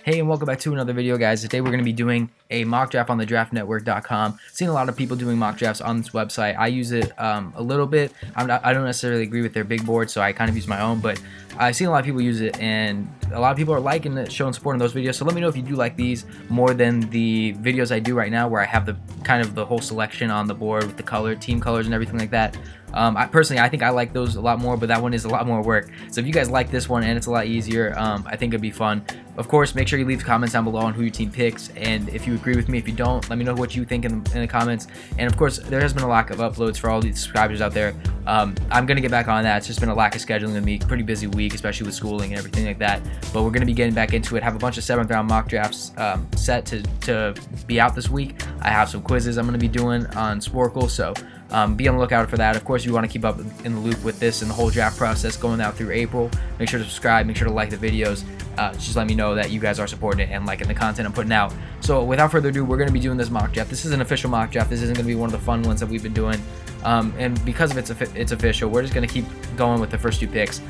Hey, and welcome back to another video, guys. Today we're going to be doing a mock draft on the draftnetwork.com. Seen a lot of people doing mock drafts on this website. I use it a little bit. I don't necessarily agree with their big board, so I kind of use my own, but I've seen a lot of people use it, and a lot of people are liking it, showing support in those videos. So let me know if you do like these more than the videos I do right now, where I have the kind of the whole selection on the board with the color, team colors, and everything like that. I think I like those a lot more, but that one is a lot more work. So if you guys like this one and it's a lot easier, I think it'd be fun. Of course, make sure you leave comments down below on who your team picks, and if you agree with me. If you don't, let me know what you think in the comments. And of course, there has been a lack of uploads for all these subscribers out there. I'm gonna get back on that. It's just been a lack of scheduling with me. Pretty busy week, especially with schooling and everything like that. But we're gonna be getting back into it. Have a bunch of 7th round mock drafts set to be out this week. I have some quizzes I'm gonna be doing on Sporkle, so be on the lookout for that. Of course, if you want to keep up in the loop with this and the whole draft process going out through April, make sure to subscribe, make sure to like the videos. Just let me know that you guys are supporting it and liking the content I'm putting out. So without further ado, we're going to be doing this mock draft. This is an official mock draft. This isn't going to be one of the fun ones that we've been doing. And because of it's official, we're just going to keep going with the first 2 picks.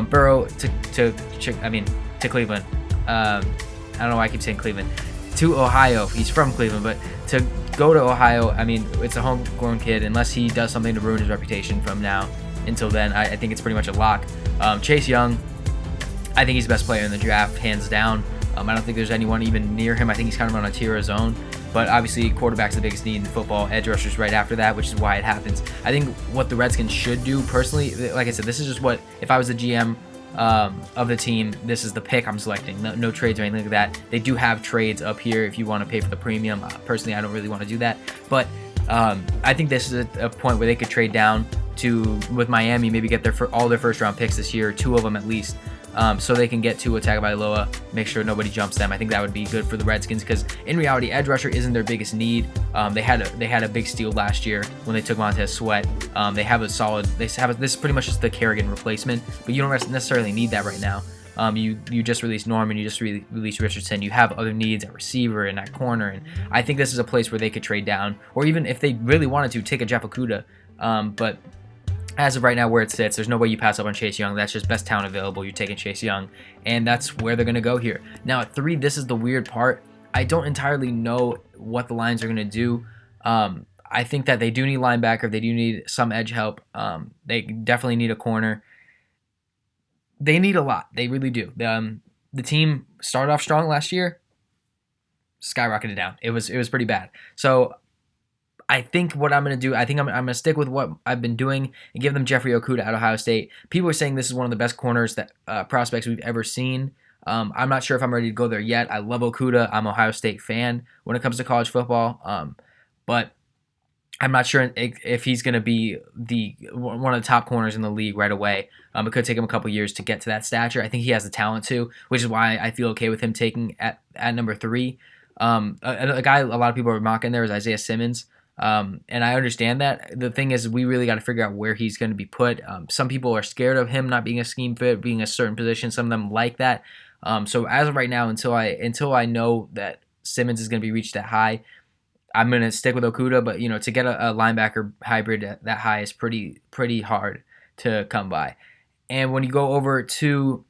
Burrow to Cleveland. I don't know why I keep saying Cleveland. To Ohio. He's from Cleveland, but to go to Ohio, I mean, it's a homegrown kid. Unless he does something to ruin his reputation from now until then, I think it's pretty much a lock. Chase Young, I think he's the best player in the draft, hands down. I don't think there's anyone even near him. I think he's kind of on a tier of his own. But obviously, quarterback's the biggest need in football. Edge rushers right after that, which is why it happens. I think what the Redskins should do, personally, like I said, this is just what, if I was the GM of the team, this is the pick I'm selecting. No trades or anything like that. They do have trades up here if you want to pay for the premium. Personally, I don't really want to do that, but I think this is a point where they could trade down to, with Miami, maybe get all their first round picks this year, 2 of them at least, so they can get Tua Tagovailoa, make sure nobody jumps them. I think that would be good for the Redskins, because in reality, edge rusher isn't their biggest need. They had a big steal last year when they took Montez Sweat. They have a solid. This is pretty much just the Kerrigan replacement, but you don't necessarily need that right now. You just released Norman, you just released Richardson. You have other needs at receiver and at corner, and I think this is a place where they could trade down, or even if they really wanted to, take a Jeff Okudah. But as of right now, where it sits, there's no way you pass up on Chase Young. That's just best talent available. You're taking Chase Young, and that's where they're going to go here. Now, at 3, this is the weird part. I don't entirely know what the Lions are going to do. I think that they do need linebacker. They do need some edge help. They definitely need a corner. They need a lot. They really do. The team started off strong last year, skyrocketed down. It was pretty bad. So I think what I'm going to do, I'm going to stick with what I've been doing and give them Jeffrey Okudah at Ohio State. People are saying this is one of the best corners that prospects we've ever seen. I'm not sure if I'm ready to go there yet. I love Okudah. I'm an Ohio State fan when it comes to college football. But I'm not sure if he's going to be one of the top corners in the league right away. It could take him a couple years to get to that stature. I think he has the talent to, which is why I feel okay with him taking at number 3. A guy a lot of people are mocking there is Isaiah Simmons. And I understand that. The thing is, we really got to figure out where he's going to be put. Some people are scared of him not being a scheme fit, being a certain position. Some of them like that. So as of right now, until I know that Simmons is going to be reached that high, I'm going to stick with Okudah. But to get a linebacker hybrid that high is pretty hard to come by. And when you go over to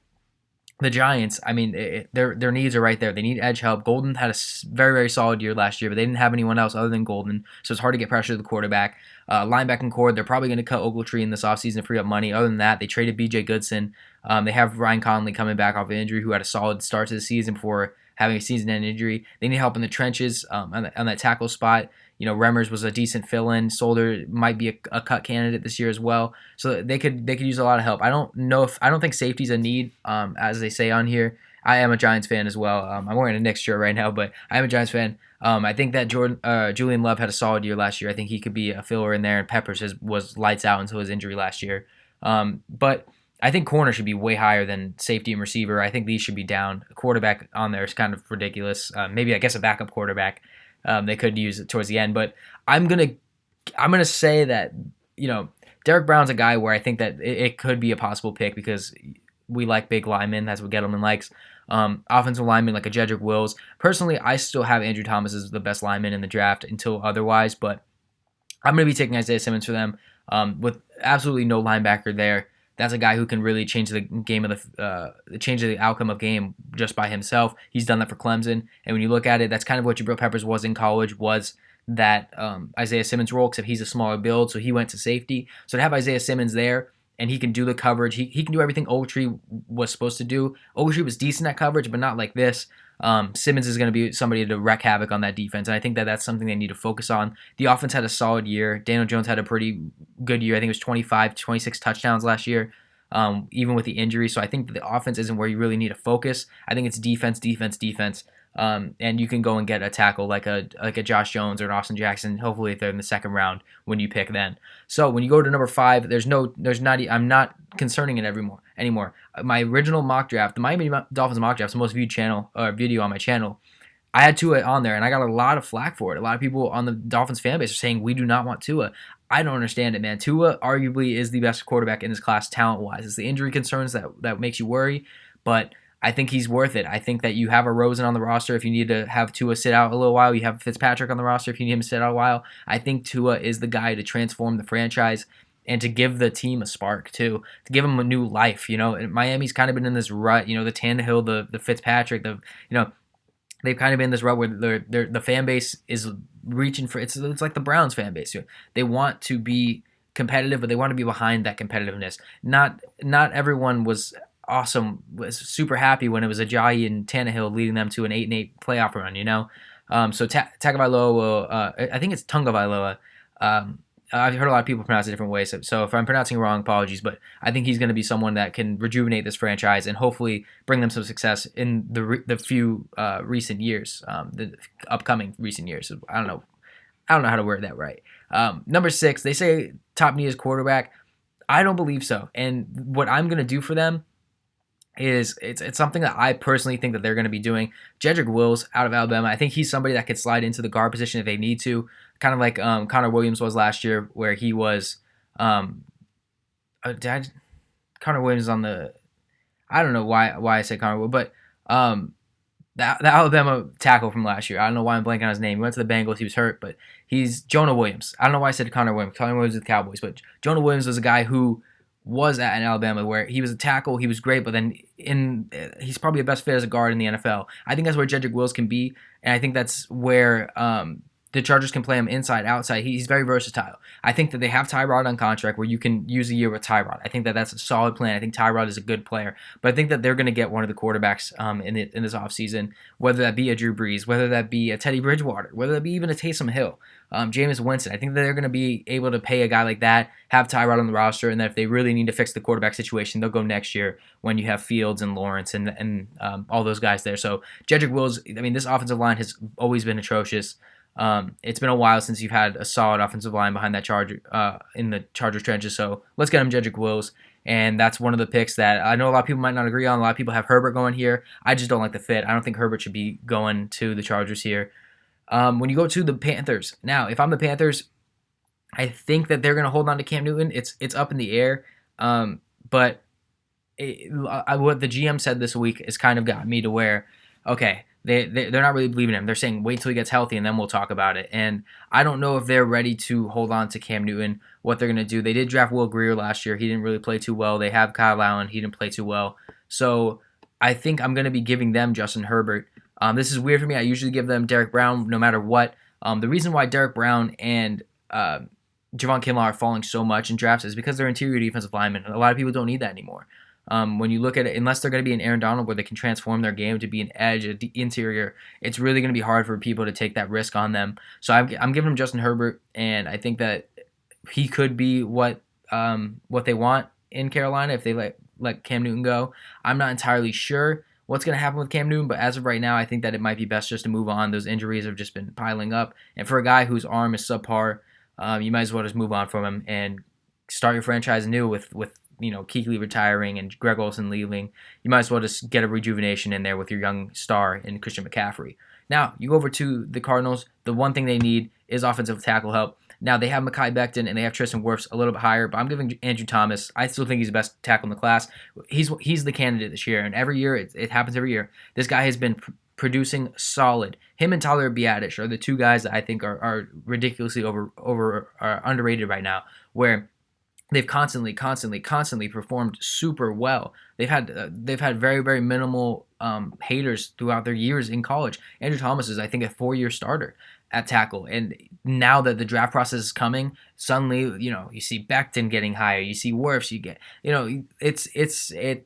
the Giants, I mean, their needs are right there. They need edge help. Golden had a very, very solid year last year, but they didn't have anyone else other than Golden, so it's hard to get pressure to the quarterback. Linebacking core, they're probably going to cut Ogletree in this offseason to free up money. Other than that, they traded B.J. Goodson. They have Ryan Conley coming back off of injury, who had a solid start to the season before having a season-end injury. They need help in the trenches on that tackle spot. Remmers was a decent fill-in. Solder might be a cut candidate this year as well. So they could use a lot of help. I don't think safety's a need, as they say on here. I am a Giants fan as well. I'm wearing a Knicks shirt right now, but I am a Giants fan. I think that Julian Love had a solid year last year. I think he could be a filler in there, and Peppers was lights out until his injury last year. But I think corner should be way higher than safety and receiver. I think these should be down. A quarterback on there is kind of ridiculous. Maybe I guess a backup quarterback. They could use it towards the end, but I'm gonna say that Derek Brown's a guy where I think that it could be a possible pick, because we like big linemen. That's what Gettleman likes. Offensive linemen like a Jedrick Wills. Personally, I still have Andrew Thomas as the best lineman in the draft until otherwise, but I'm gonna be taking Isaiah Simmons for them with absolutely no linebacker there. That's a guy who can really change the game of change the outcome of game just by himself. He's done that for Clemson, and when you look at it, that's kind of what Jabril Peppers was in college. Was that Isaiah Simmons role, except he's a smaller build, so he went to safety. So to have Isaiah Simmons there, and he can do the coverage, he can do everything Ogletree was supposed to do. Ogletree was decent at coverage, but not like this. Simmons is going to be somebody to wreak havoc on that defense, and I think that that's something they need to focus on. The offense had a solid year. Daniel Jones had a pretty good year. I think it was 25, 26 touchdowns last year, even with the injury. So I think that the offense isn't where you really need to focus. I think it's defense, defense, defense. And you can go and get a tackle like a Josh Jones or an Austin Jackson. Hopefully, if they're in the second round when you pick then. So when you go to number 5, I'm not concerning it anymore. My original mock draft, the Miami Dolphins mock draft, is the most viewed video on my channel. I had Tua on there, and I got a lot of flack for it. A lot of people on the Dolphins fan base are saying we do not want Tua. I don't understand it, man. Tua arguably is the best quarterback in his class talent-wise. It's the injury concerns that makes you worry, but I think he's worth it. I think that you have a Rosen on the roster if you need to have Tua sit out a little while. You have Fitzpatrick on the roster if you need him to sit out a while. I think Tua is the guy to transform the franchise and to give the team a spark too, to give them a new life. And Miami's kind of been in this rut. The Tannehill, the Fitzpatrick, they've kind of been in this rut where the fan base is reaching for it's like the Browns fan base. They want to be competitive, but they want to be behind that competitiveness. Not everyone was super happy when it was Ajayi and Tannehill leading them to an 8-8 playoff run, So Tagovailoa, I think it's Tungavailoa. I've heard a lot of people pronounce it different ways, so if I'm pronouncing it wrong, apologies, but I think he's going to be someone that can rejuvenate this franchise and hopefully bring them some success in the few recent years, the upcoming recent years. I don't know how to word that right. Number 6, they say top need is quarterback. I don't believe so, and what I'm going to do for them is it's something that I personally think that they're going to be doing. Jedrick Wills out of Alabama, I think he's somebody that could slide into the guard position if they need to, kind of like Connor Williams was last year, where he was Connor Williams on the, I don't know why I said Connor Williams, but the Alabama tackle from last year, I don't know why I'm blanking on his name. He went to the Bengals, he was hurt, but he's Jonah Williams. I don't know why I said Connor Williams. Connor Williams with the Cowboys, but Jonah Williams was a guy who was at in Alabama where he was a tackle, he was great, but then he's probably the best fit as a guard in the NFL. I think that's where Jedrick Wills can be, and I think that's where the Chargers can play him inside, outside. He's very versatile. I think that they have Tyrod on contract where you can use a year with Tyrod. I think that that's a solid plan. I think Tyrod is a good player, but I think that they're going to get one of the quarterbacks in this offseason, whether that be a Drew Brees, whether that be a Teddy Bridgewater, whether that be even a Taysom Hill, Jameis Winston. I think that they're going to be able to pay a guy like that, have Tyrod on the roster, and that if they really need to fix the quarterback situation, they'll go next year when you have Fields and Lawrence and all those guys there. So Jedrick Wills, I mean, this offensive line has always been atrocious. It's been a while since you've had a solid offensive line behind that in the Chargers trenches. So let's get him Jedrick Wills. And that's one of the picks that I know a lot of people might not agree on. A lot of people have Herbert going here. I just don't like the fit. I don't think Herbert should be going to the Chargers here. When you go to the Panthers, now, if I'm the Panthers, I think that they're going to hold on to Cam Newton. It's up in the air. But what the GM said this week has kind of got me to where, okay, they're not really believing him. They're saying wait till he gets healthy and then we'll talk about it. And I don't know if they're ready to hold on to Cam Newton, what they're going to do. They did draft Will Grier last year. He didn't really play too well. They have Kyle Allen. He didn't play too well. So I think I'm going to be giving them Justin Herbert. This is weird for me. I usually give them Derek Brown no matter what. The reason why Derek Brown and Javon Kinlaw are falling so much in drafts is because they're interior defensive linemen. A lot of people don't need that anymore. When you look at it, unless they're going to be an Aaron Donald where they can transform their game to be an edge, an interior, it's really going to be hard for people to take that risk on them. So I'm giving them Justin Herbert, and I think that he could be what they want in Carolina if they let Cam Newton go. I'm not entirely sure what's going to happen with Cam Newton, but as of right now, I think that it might be best just to move on. Those injuries have just been piling up, and for a guy whose arm is subpar, you might as well just move on from him and start your franchise anew with Kuechly retiring and Greg Olsen leaving. You might as well just get a rejuvenation in there with your young star in Christian McCaffrey. Now, you go over to the Cardinals. The one thing they need is offensive tackle help. Now, they have Mekhi Becton and they have Tristan Wirfs a little bit higher, but I'm giving Andrew Thomas. I still think he's the best tackle in the class. He's the candidate this year, and every year, it happens every year. This guy has been producing solid. Him and Tyler Biadasz are the two guys that I think are ridiculously underrated right now, where they've constantly performed super well. They've had very, very minimal haters throughout their years in college. Andrew Thomas is, I think, a 4-year starter at tackle, and now that the draft process is coming, suddenly you see Becton getting higher, you see Wirfs, you get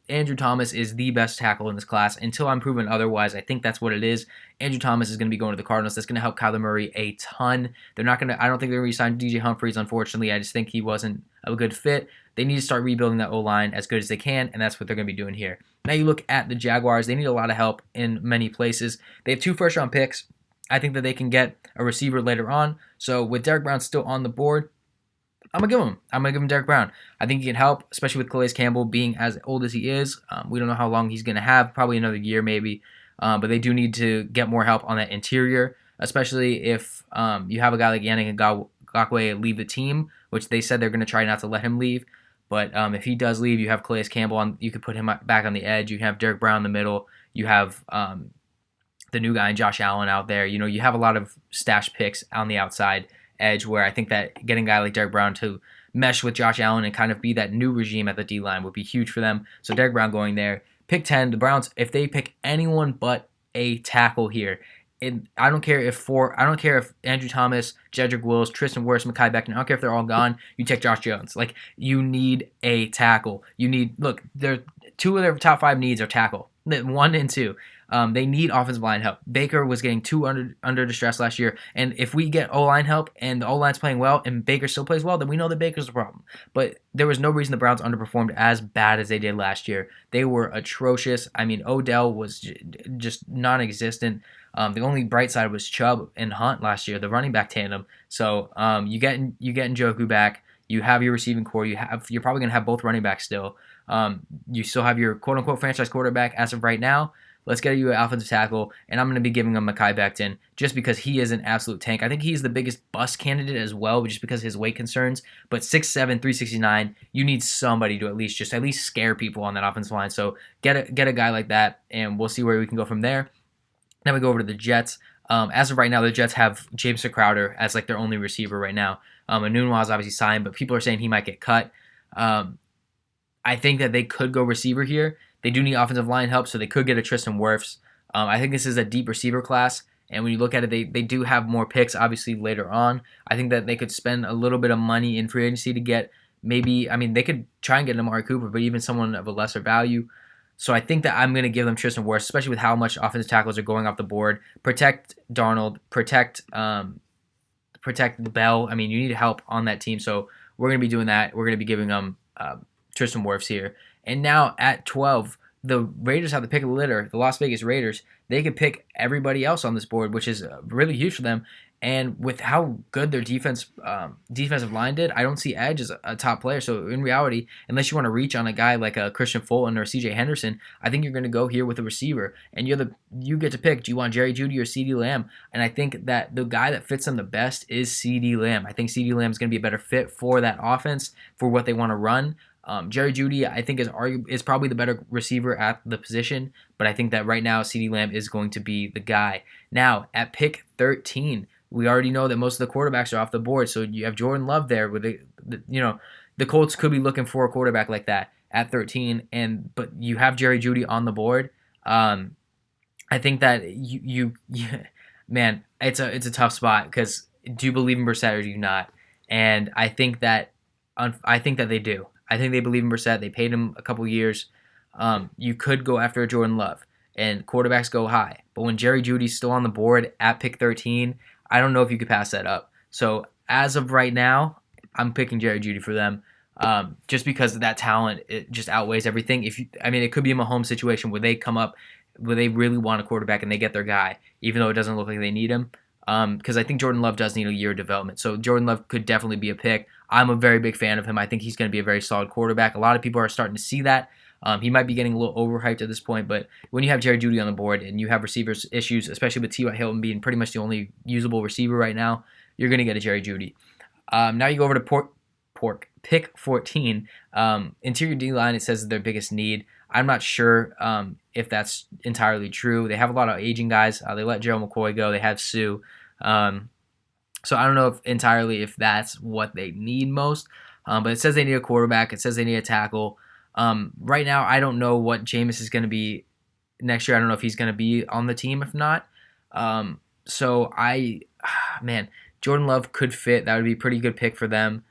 Andrew Thomas is the best tackle in this class until I'm proven otherwise. I think that's what it is. Andrew Thomas is going to be going to the Cardinals. That's going to help Kyler Murray a ton. They're not going to. I don't think they're going to re-sign DJ Humphries. Unfortunately, I just think he wasn't a good fit. They need to start rebuilding that O-line as good as they can, and that's what they're going to be doing here. Now you look at the Jaguars. They need a lot of help in many places. They have 2 first-round picks. I think that they can get a receiver later on. So with Derrick Brown still on the board, I'm gonna give him Derrick Brown. I think he can help, especially with Calais Campbell being as old as he is. We don't know how long he's gonna have. Probably another year, maybe. But they do need to get more help on that interior, especially if you have a guy like Yannick Ngakoue leave the team, which they said they're gonna try not to let him leave. But if he does leave, you have Calais Campbell on. You could put him back on the edge. You have Derrick Brown in the middle. You have the new guy, Josh Allen, out there. You have a lot of stash picks on the outside edge where I think that getting a guy like Derrick Brown to mesh with Josh Allen and kind of be that new regime at the D-line would be huge for them. So Derrick Brown going there. Pick 10, the Browns, if they pick anyone but a tackle here, I don't care if Andrew Thomas, Jedrick Wills, Tristan Wirfs, Mekhi Becton, I don't care if they're all gone, you take Josh Jones. Like, you need a tackle. Look, 2 of their top 5 needs are tackle. 1 and 2. They need offensive line help. Baker was getting too under distress last year, and if we get O-line help and the O-line's playing well and Baker still plays well, then we know that Baker's the problem. But there was no reason the Browns underperformed as bad as they did last year. They were atrocious. I mean, Odell was just non-existent. The only bright side was Chubb and Hunt last year, the running back tandem. So you get Njoku back. You have your receiving core. You're probably gonna have both running backs still. You still have your quote unquote franchise quarterback as of right now. Let's get you an offensive tackle, and I'm going to be giving him Mekhi Becton just because he is an absolute tank. I think he's the biggest bust candidate as well, just because of his weight concerns. But 6'7", 369, you need somebody to at least scare people on that offensive line. So get a guy like that, and we'll see where we can go from there. Now we go over to the Jets. As of right now, the Jets have Jameson Crowder as like their only receiver right now. Enunwa is obviously signed, but people are saying he might get cut. I think that they could go receiver here. They do need offensive line help, so they could get a Tristan Wirfs. I think this is a deep receiver class, and when you look at it, they do have more picks, obviously, later on. I think that they could spend a little bit of money in free agency to get they could try and get Amari Cooper, but even someone of a lesser value. So I think that I'm going to give them Tristan Wirfs, especially with how much offensive tackles are going off the board. Protect Darnold, protect Bell. I mean, you need help on that team, so we're going to be doing that. We're going to be giving them Tristan Wirfs here. And now at 12, the Raiders have the pick of the litter, the Las Vegas Raiders. They could pick everybody else on this board, which is really huge for them. And with how good their defensive line did, I don't see edge as a top player. So in reality, unless you want to reach on a guy like a Christian Fulton or CJ Henderson, I think you're going to go here with a receiver. And you get to pick, do you want Jerry Jeudy or CeeDee Lamb? And I think that the guy that fits them the best is CeeDee Lamb. I think CeeDee Lamb is going to be a better fit for that offense, for what they want to run. Jerry Jeudy, I think, is probably the better receiver at the position, but I think that right now CeeDee Lamb is going to be the guy. Now, at pick 13, we already know that most of the quarterbacks are off the board, so you have Jordan Love there. The Colts could be looking for a quarterback like that at 13, but you have Jerry Jeudy on the board. I think that man, it's a tough spot because do you believe in Brissett or do you not? And I think that they do. I think they believe in Brissett. They paid him a couple years. You could go after a Jordan Love, and quarterbacks go high. But when Jerry Jeudy's still on the board at pick 13, I don't know if you could pass that up. So as of right now, I'm picking Jerry Jeudy for them, just because of that talent. It just outweighs everything. It could be a Mahomes situation where they come up, where they really want a quarterback and they get their guy, even though it doesn't look like they need him. Because I think Jordan Love does need a year of development. So Jordan Love could definitely be a pick. I'm a very big fan of him. I think he's going to be a very solid quarterback. A lot of people are starting to see that. He might be getting a little overhyped at this point, but when you have Jerry Jeudy on the board and you have receivers issues, especially with T.Y. Hilton being pretty much the only usable receiver right now, you're going to get a Jerry Jeudy. Now you go over to pick 14. Interior D-line, it says their biggest need. I'm not sure if that's entirely true. They have a lot of aging guys. They let Gerald McCoy go. They have Sue. So I don't know if that's what they need most. But it says they need a quarterback. It says they need a tackle. Right now, I don't know what Jameis is going to be next year. I don't know if he's going to be on the team. If not, so man, Jordan Love could fit. That would be a pretty good pick for them.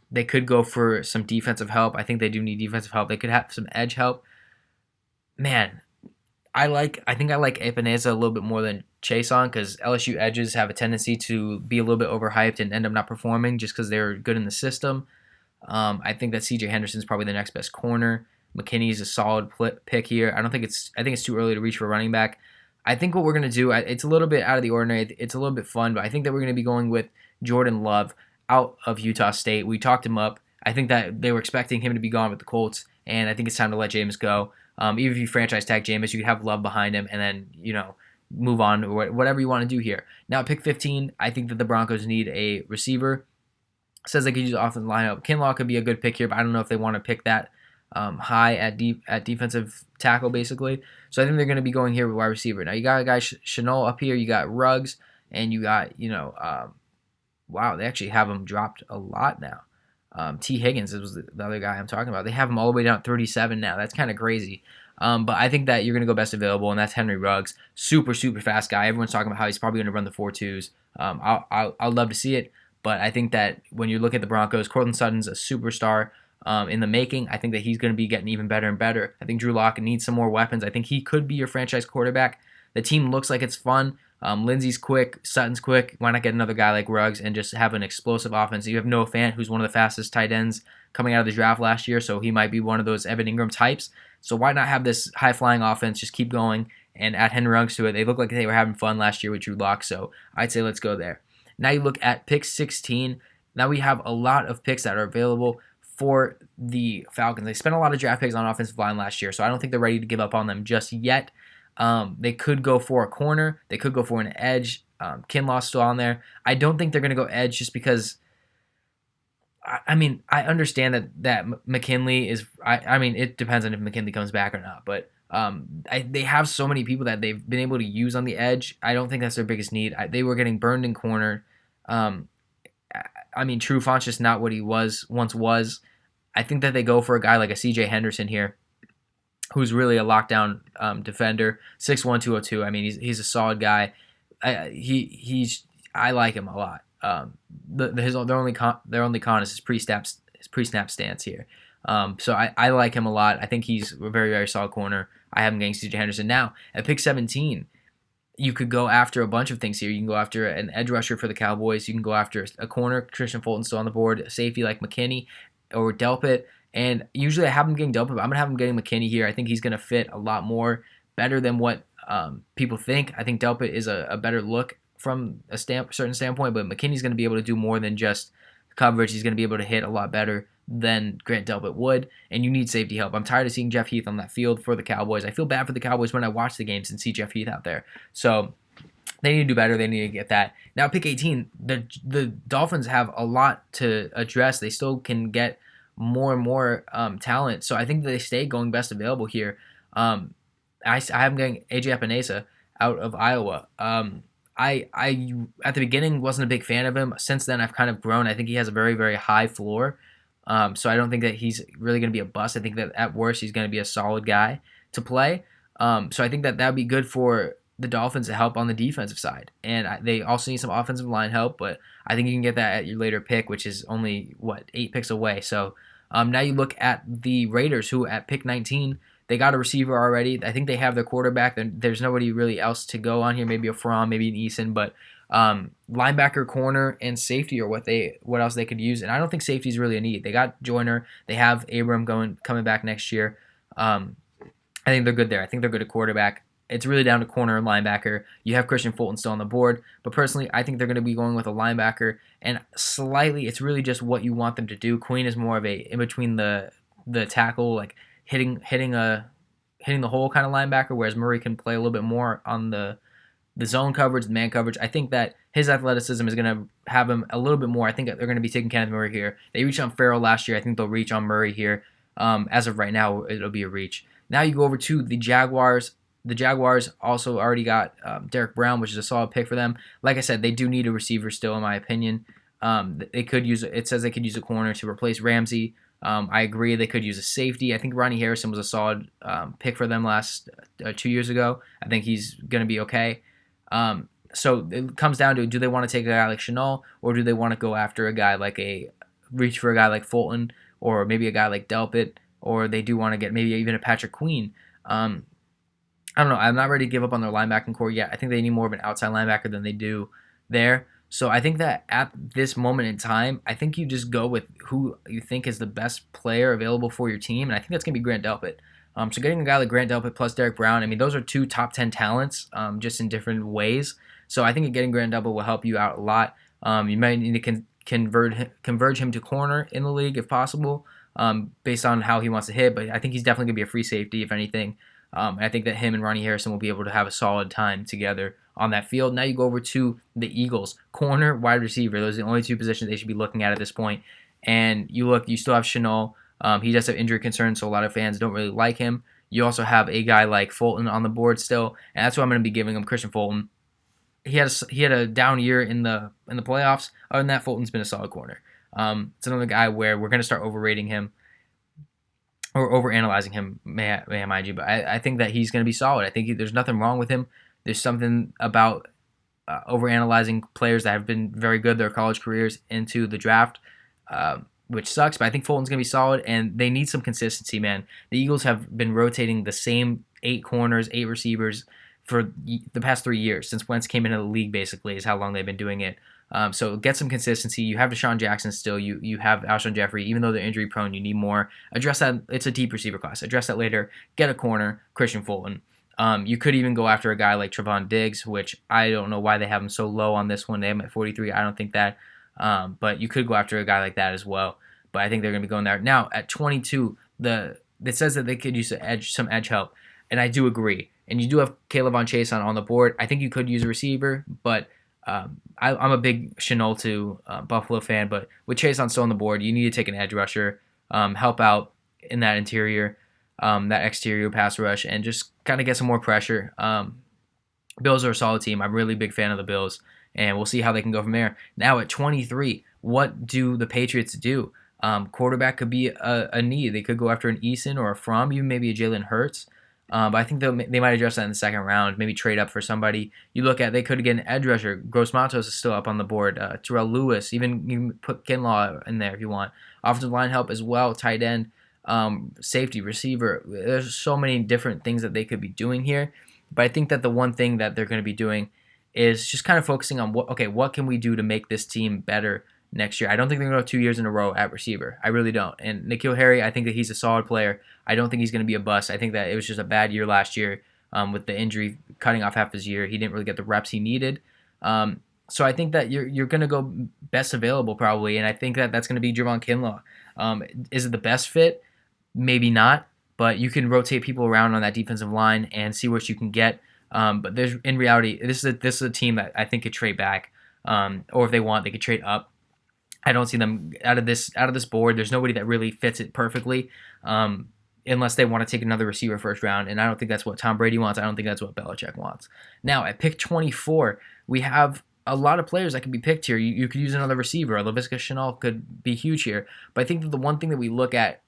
They could go for some defensive help. I think they do need defensive help. They could have some edge help. Man, I think I like Epineza a little bit more than Chason because LSU edges have a tendency to be a little bit overhyped and end up not performing just because they're good in the system. I think that C.J. Henderson is probably the next best corner. McKinney is a solid pick here. I think it's too early to reach for running back. I think what we're gonna do, it's a little bit out of the ordinary. It's a little bit fun, but I think that we're gonna be going with Jordan Love out of Utah State. We talked him up. I think that they were expecting him to be gone with the Colts, and I think it's time to let Jameis go. Even if you franchise tag Jameis, you could have Love behind him, and then move on or whatever you want to do here. Now at pick 15, I think that the Broncos need a receiver. It says they could use offensive lineup. Kinlaw could be a good pick here, but I don't know if they want to pick that high at defensive tackle, basically. So I think they're going to be going here with wide receiver. Now you got a guy Chanel up here. You got Ruggs, and you got wow, they actually have him dropped a lot now. T. Higgins was the other guy I'm talking about. They have him all the way down at 37 now. That's kind of crazy. But I think that you're going to go best available, and that's Henry Ruggs. Super, super fast guy. Everyone's talking about how he's probably going to run the 4.2s. I'll love to see it, but I think that when you look at the Broncos, Courtland Sutton's a superstar in the making. I think that he's going to be getting even better and better. I think Drew Lock needs some more weapons. I think he could be your franchise quarterback. The team looks like it's fun. Lindsey's quick. Sutton's quick. Why not get another guy like Ruggs and just have an explosive offense? You have Noah Fant, who's one of the fastest tight ends coming out of the draft last year, so he might be one of those Evan Ingram types. So why not have this high-flying offense just keep going and add Henry Ruggs to it? They look like they were having fun last year with Drew Lock, so I'd say let's go there. Now you look at pick 16. Now we have a lot of picks that are available for the Falcons. They spent a lot of draft picks on offensive line last year, so I don't think they're ready to give up on them just yet. They could go for a corner. They could go for an edge. Kinlaw's still on there. I don't think they're going to go edge just because, I understand that McKinley is, it depends on if McKinley comes back or not, but they have so many people that they've been able to use on the edge. I don't think that's their biggest need. They were getting burned in corner. Trufant's just not what he once was. I think that they go for a guy like a C.J. Henderson here, who's really a lockdown defender, 6'1", 202. He's a solid guy. I like him a lot. Their only con is his pre-snap stance here. So I like him a lot. I think he's a very, very solid corner. I have him getting C.J. Henderson. Now, at pick 17, you could go after a bunch of things here. You can go after an edge rusher for the Cowboys. You can go after a corner. Christian Fulton's still on the board. A safety like McKinney or Delpit. And usually I have him getting Delpit, but I'm going to have him getting McKinney here. I think he's going to fit a lot more better than what people think. I think Delpit is a better look from a certain standpoint, but McKinney's going to be able to do more than just coverage. He's going to be able to hit a lot better than Grant Delpit would, and you need safety help. I'm tired of seeing Jeff Heath on that field for the Cowboys. I feel bad for the Cowboys when I watch the games and see Jeff Heath out there. So they need to do better. They need to get that. Now, pick 18, the Dolphins have a lot to address. They still can get more and more talent. So I think that they stay going best available here. I have them getting A.J. Epineza out of Iowa. I at the beginning wasn't a big fan of him. Since then, I've kind of grown. I think he has a very, very high floor. So I don't think that he's really going to be a bust. I think that at worst, he's going to be a solid guy to play. So I think that would be good for the Dolphins to help on the defensive side. And they also need some offensive line help, but I think you can get that at your later pick, which is only, 8 picks away. So now you look at the Raiders, who at pick 19, they got a receiver already. I think they have their quarterback. There's nobody really else to go on here. Maybe a Fromm, maybe an Eason, but linebacker, corner, and safety are what else they could use. And I don't think safety is really a need. They got Joyner. They have Abram coming back next year. I think they're good there. I think they're good at quarterback. It's really down to corner and linebacker. You have Christian Fulton still on the board, but personally, I think they're going to be going with a linebacker. And slightly, it's really just what you want them to do. Queen is more of a in between the tackle, like hitting the hole kind of linebacker, whereas Murray can play a little bit more on the zone coverage, the man coverage. I think that his athleticism is going to have him a little bit more. I think they're going to be taking Kenneth Murray here. They reached on Farrell last year. I think they'll reach on Murray here. As of right now, it'll be a reach. Now you go over to the Jaguars. The Jaguars also already got Derek Brown, which is a solid pick for them. Like I said, they do need a receiver still, in my opinion. They could use it says they could use a corner to replace Ramsey. I agree they could use a safety. I think Ronnie Harrison was a solid pick for them last 2 years ago. I think he's going to be okay. So it comes down to, do they want to take a guy like Chanel, or do they want to go after a guy like reach for a guy like Fulton, or maybe a guy like Delpit, or they do want to get maybe even a Patrick Queen. I don't know. I'm not ready to give up on their linebacking core yet. I think they need more of an outside linebacker than they do there. So I think that at this moment in time, I think you just go with who you think is the best player available for your team, and I think that's going to be Grant Delpit. So getting a guy like Grant Delpit plus Derek Brown, I mean, those are two top 10 talents, just in different ways. So I think getting Grant Delpit will help you out a lot. You might need to converge him to corner in the league if possible, based on how he wants to hit. But I think he's definitely going to be a free safety, if anything. I think that him and Ronnie Harrison will be able to have a solid time together on that field. Now you go over to the Eagles. Corner, wide receiver. Those are the only two positions they should be looking at this point. And you still have Chanel. He does have injury concerns, so a lot of fans don't really like him. You also have a guy like Fulton on the board still, and that's what I'm going to be giving him, Christian Fulton. He had a down year in the playoffs. Other than that, Fulton's been a solid corner. It's another guy where we're going to start overrating him or overanalyzing him, may I mind you, but I think that he's going to be solid. I think there's nothing wrong with him. There's something about overanalyzing players that have been very good their college careers into the draft, which sucks, but I think Fulton's going to be solid, and they need some consistency, man. The Eagles have been rotating the same 8 corners, 8 receivers for the past 3 years. Since Wentz came into the league, basically, is how long they've been doing it. So get some consistency. You have Deshaun Jackson still. You have Alshon Jeffrey. Even though they're injury prone, you need more. Address that. It's a deep receiver class. Address that later. Get a corner, Christian Fulton. You could even go after a guy like Trevon Diggs, which I don't know why they have him so low on this one. They have him at 43. I don't think that. But you could go after a guy like that as well. But I think they're going to be going there. Now, at 22, it says that they could use some edge help. And I do agree. And you do have Caleb on Chase on the board. I think you could use a receiver, but I'm a big Chanel to Buffalo fan. But with Chase on still on the board, you need to take an edge rusher, help out in that interior, that exterior pass rush, and just kind of get some more pressure. Bills are a solid team. I'm a really big fan of the Bills, and we'll see how they can go from there. Now at 23, what do the Patriots do? Quarterback could be a need. They could go after an Eason or a Fromm, even maybe a Jalen Hurts. But I think they might address that in the second round, maybe trade up for somebody. You look at, they could get an edge rusher. Gross Matos is still up on the board. Terrell Lewis, even you can put Kinlaw in there if you want. Offensive line help as well, tight end, safety, receiver. There's so many different things that they could be doing here. But I think that the one thing that they're going to be doing is just kind of focusing on what can we do to make this team better next year. I don't think they're going to go 2 years in a row at receiver. I really don't. And N'Keal Harry, I think that he's a solid player. I don't think he's going to be a bust. I think that it was just a bad year last year with the injury cutting off half his year. He didn't really get the reps he needed. So I think that you're going to go best available probably, and I think that that's going to be Javon Kinlaw. Is it the best fit? Maybe not, but you can rotate people around on that defensive line and see what you can get. But in reality, this is a team that I think could trade back, or if they want, they could trade up. I don't see them out of this board. There's nobody that really fits it perfectly, unless they want to take another receiver first round, and I don't think that's what Tom Brady wants. I don't think that's what Belichick wants. Now, at pick 24, we have a lot of players that can be picked here. You could use another receiver. Laviska Shenault could be huge here, but I think that the one thing that we look at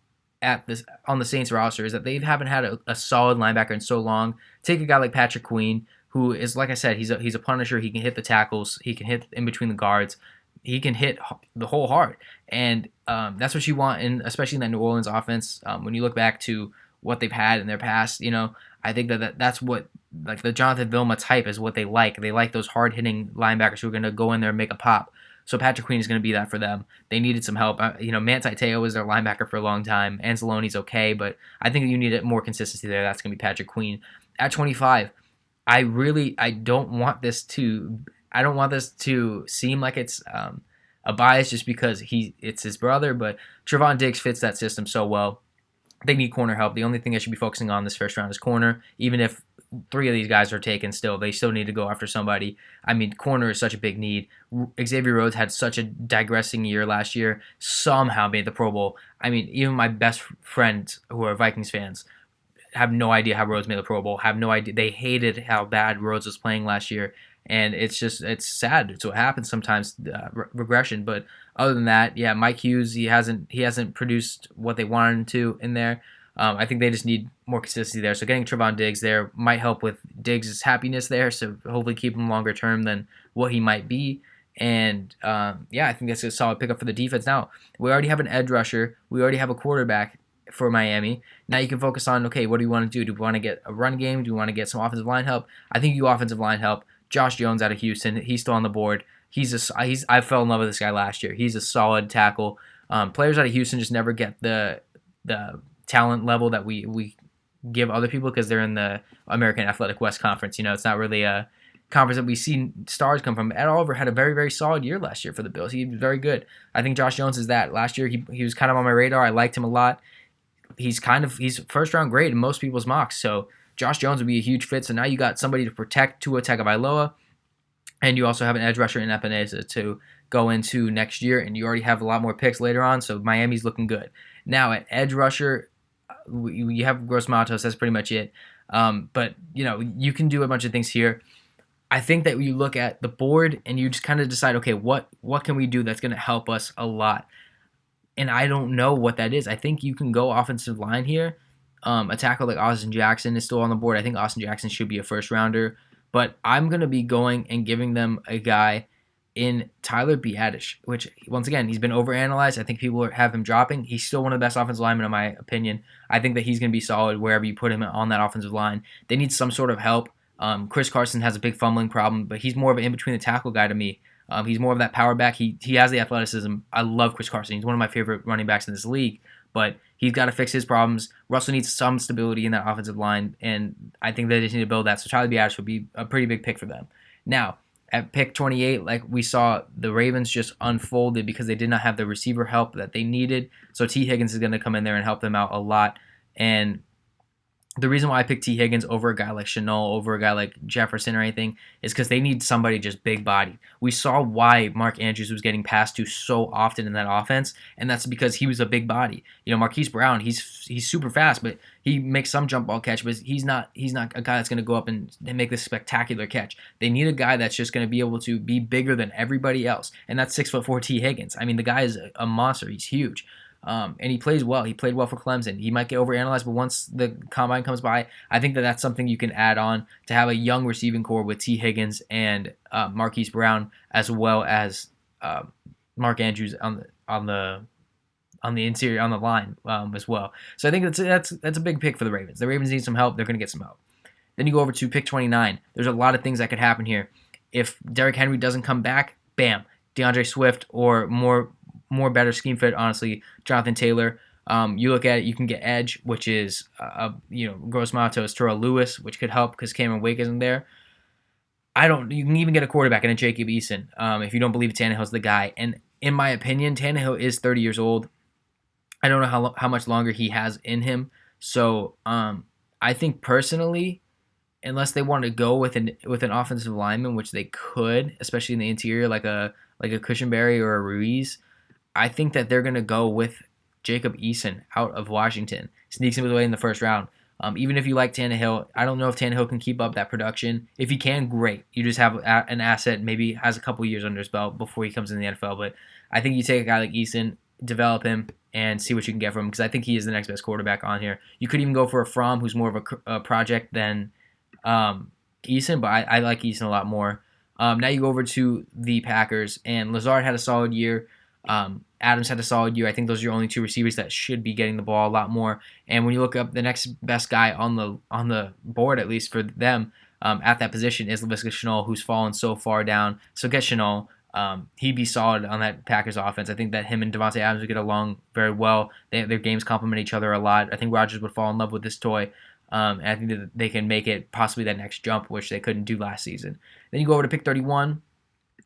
this on the Saints roster is that they haven't had a solid linebacker in so long. Take a guy like Patrick Queen, who is, like I said, he's a punisher. He can hit the tackles. He can hit in between the guards. He can hit the whole heart, and that's what you want, especially in that New Orleans offense. When you look back to what they've had in their past, I think that's what, like, the Jonathan Vilma type is what they like. They like those hard-hitting linebackers who are going to go in there and make a pop. So Patrick Queen is going to be that for them. They needed some help. Manti Te'o was their linebacker for a long time. Anzalone's okay, but I think you need more consistency there. That's going to be Patrick Queen. At 25, I don't want this to seem like it's a bias just because it's his brother, but Trevon Diggs fits that system so well. They need corner help. The only thing I should be focusing on this first round is corner. Even if 3 of these guys are taken they still need to go after somebody. I mean, corner is such a big need. Xavier Rhodes had such a digressing year last year, somehow made the Pro Bowl. I mean, even my best friends who are Vikings fans have no idea how Rhodes made the Pro Bowl, have no idea. They hated how bad Rhodes was playing last year, and it's sad. It's what happens sometimes, regression. But other than that, yeah, Mike Hughes, he hasn't produced what they wanted him to in there. I think they just need more consistency there. So getting Trevon Diggs there might help with Diggs' happiness there. So hopefully keep him longer term than what he might be. And yeah, I think that's a solid pickup for the defense. Now we already have an edge rusher. We already have a quarterback for Miami. Now you can focus on, okay, what do we want to do? Do we want to get a run game? Do we want to get some offensive line help? I think you offensive line help. Josh Jones out of Houston, he's still on the board. I fell in love with this guy last year. He's a solid tackle. Players out of Houston just never get the talent level that we give other people because they're in the American Athletic West Conference. It's not really a conference that we see stars come from. Ed Oliver had a very, very solid year last year for the Bills. He was very good. I think Josh Jones is that. Last year he was kind of on my radar. I liked him a lot. He's first round grade in most people's mocks. So Josh Jones would be a huge fit. So now you got somebody to protect Tua Tagovailoa, and you also have an edge rusher in Epinesa to go into next year, and you already have a lot more picks later on. So Miami's looking good. Now at edge rusher, you have Gross Matos. That's pretty much it. But you can do a bunch of things here. I think that you look at the board and you just kind of decide, okay, what can we do that's going to help us a lot? And I don't know what that is. I think you can go offensive line here. A tackle like Austin Jackson is still on the board. I think Austin Jackson should be a first rounder. But I'm going to be going and giving them a guy in Tyler Biadasz, which, once again, he's been overanalyzed. I think people have him dropping. He's still one of the best offensive linemen, in my opinion. I think that he's going to be solid wherever you put him on that offensive line. They need some sort of help. Chris Carson has a big fumbling problem, but he's more of an in-between-the-tackle guy to me. He's more of that power back. He has the athleticism. I love Chris Carson. He's one of my favorite running backs in this league, but he's got to fix his problems. Russell needs some stability in that offensive line, and I think they just need to build that. So Tyler Biadasz would be a pretty big pick for them. Now, at pick 28, like we saw, the Ravens just unfolded because they did not have the receiver help that they needed. So T. Higgins is going to come in there and help them out a lot. And the reason why I picked T. Higgins over a guy like Shenault, over a guy like Jefferson or anything, is because they need somebody just big body. We saw why Mark Andrews was getting passed to so often in that offense, and that's because he was a big body. Marquise Brown, he's super fast, but he makes some jump ball catch, but he's not a guy that's going to go up and make this spectacular catch. They need a guy that's just going to be able to be bigger than everybody else, and that's 6'4" T. Higgins. I mean, the guy is a monster. He's huge. And he plays well. He played well for Clemson. He might get overanalyzed, but once the combine comes by, I think that that's something you can add on to have a young receiving core with T. Higgins and Marquise Brown, as well as Mark Andrews on the interior, on the line as well. So I think that's a big pick for the Ravens. The Ravens need some help. They're going to get some help. Then you go over to pick 29. There's a lot of things that could happen here. If Derrick Henry doesn't come back, bam, DeAndre Swift, or more better scheme fit, honestly, Jonathan Taylor. You look at it, you can get edge, which is Gross Matos, Terrell Lewis, which could help because Cameron Wake isn't there. You can even get a quarterback in a Jacob Eason if you don't believe Tannehill's the guy. And in my opinion, Tannehill is 30 years old. I don't know how much longer he has in him. So I think personally, unless they want to go with an offensive lineman, which they could, especially in the interior, like a Cushenberry or a Ruiz, I think that they're going to go with Jacob Eason out of Washington. Sneaks him away in the first round. Even if you like Tannehill, I don't know if Tannehill can keep up that production. If he can, great. You just have an asset, maybe has a couple years under his belt before he comes in the NFL. But I think you take a guy like Eason, develop him, and see what you can get from him, because I think he is the next best quarterback on here. You could even go for a Fromm, who's more of a project than Eason, but I like Eason a lot more. Now you go over to the Packers, and Lazard had a solid year. Adams had a solid year. I think those are your only two receivers that should be getting the ball a lot more. And when you look up the next best guy on the board, at least for them, at that position is Laviska Shenault, who's fallen so far down. So get Shenault. He'd be solid on that Packers offense. I think that him and Devontae Adams would get along very well. Their games complement each other a lot. I think Rodgers would fall in love with this toy. And I think that they can make it possibly that next jump, which they couldn't do last season. Then you go over to pick 31.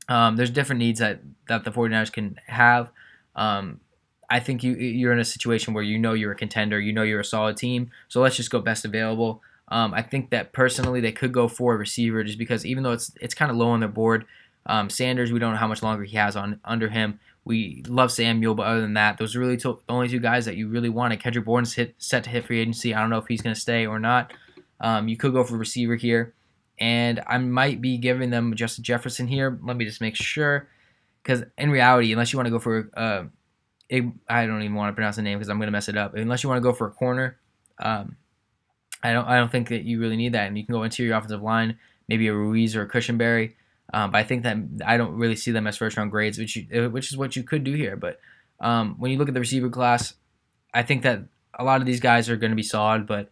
There's different needs that the 49ers can have. I think you're in a situation where you're a contender, you're a solid team, so let's just go best available. I think that personally they could go for a receiver just because even though it's kind of low on their board, Sanders, we don't know how much longer he has under him. We love Samuel, but other than that, those are really the only two guys that you really want. Kendrick Bourne's set to hit free agency. I don't know if he's going to stay or not. You could go for receiver here. and I might be giving them Justin Jefferson here. Let me just make sure, because in reality, unless you want to go for I don't even want to pronounce the name because I'm gonna mess it up. Unless you want to go for a corner, um, I don't think that you really need that, and you can go interior offensive line, maybe a Ruiz or a Cushenberry. But I think that I don't really see them as first round grades, which is what you could do here. But when you look at the receiver class, I think that a lot of these guys are going to be solid, but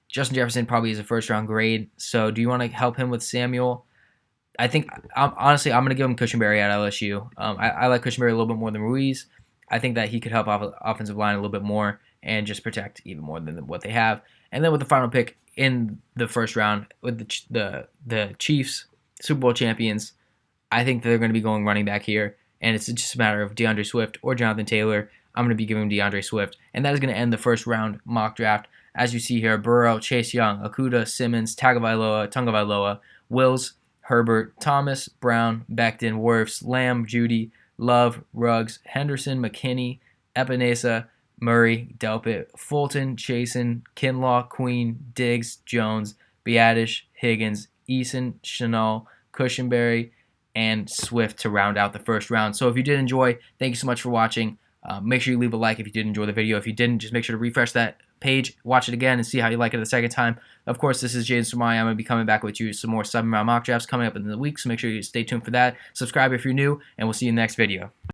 Justin Jefferson probably is a first round grade. So do you want to help him with Samuel? I think honestly, I'm going to give him Cushenberry at LSU. I like Cushenberry a little bit more than Ruiz. I think that he could help off offensive line a little bit more and just protect even more than what they have. And then with the final pick in the first round with the Chiefs, Super Bowl champions, I think they're going to be going running back here, and it's just a matter of DeAndre Swift or Jonathan Taylor. I'm going to be giving DeAndre Swift, and that is going to end the first round mock draft. As you see here, Burrow, Chase Young, Okudah, Simmons, Tagovailoa, Wills, Herbert, Thomas, Brown, Becton, Wirfs, Lamb, Judy, Love, Ruggs, Henderson, McKinney, Epinesa, Murray, Delpit, Fulton, Chasen, Kinlaw, Queen, Diggs, Jones, Biadish, Higgins, Eason, Chanel, Cushenberry, and Swift to round out the first round. So if you did enjoy, thank you so much for watching. Make sure you leave a like if you did enjoy the video. If you didn't, just make sure to refresh that page, watch it again, and see how you like it the second time. Of course, this is Jaden Sumai. I'm going to be coming back with you some more 7-round mock drafts coming up in the week, so make sure you stay tuned for that. Subscribe if you're new, and we'll see you in the next video.